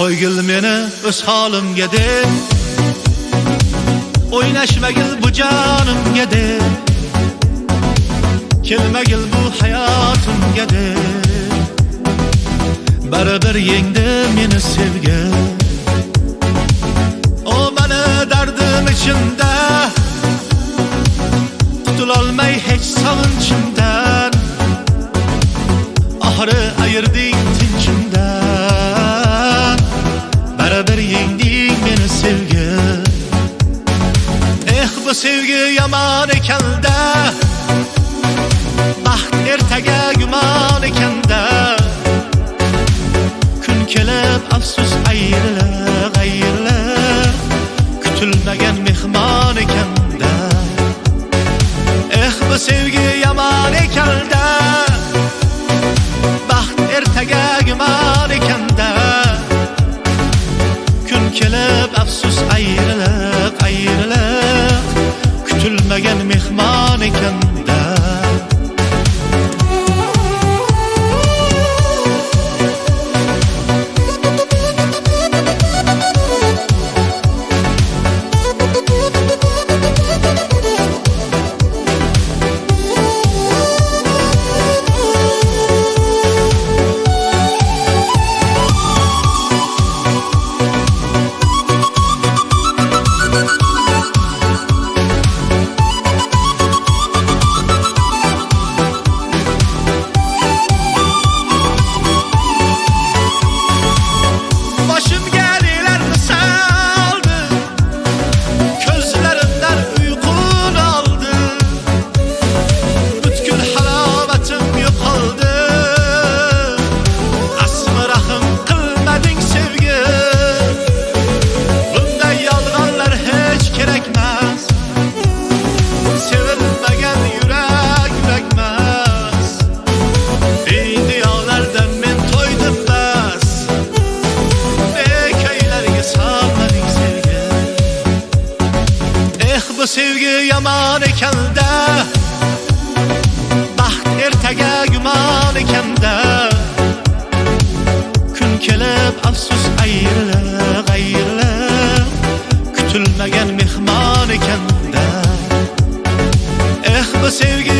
Qo'ygil meni o'z holimga deb, o'ynashmagil bu jonimga deb, kelmagil bu hayotimga deb, baribir yengdi meni sevgi. O meni dardim ichimda, qutulolmay hech sog'inchimdan, oxiri ayirding tinchimdan, baribir yengding meni sevgi. Bu sevgi yomon ekanda, baxt ertaga gumon ekanda, kun kelib afsus ayrilib, ayrilib, kutilmagan mehmon ekanda. Bu sevgi yomon ekanda, baxt ertaga gumon ekanda, kun kelib afsus ayrilib, ayrilib, kutilmagan mehmon ekanda. Bu sevgi yomon ekanda, baxt ertaga gumon ekanda, kun kelib afsus ayrilib, ayrilib, kutilmagan mehmon ekanda. Bu sevgi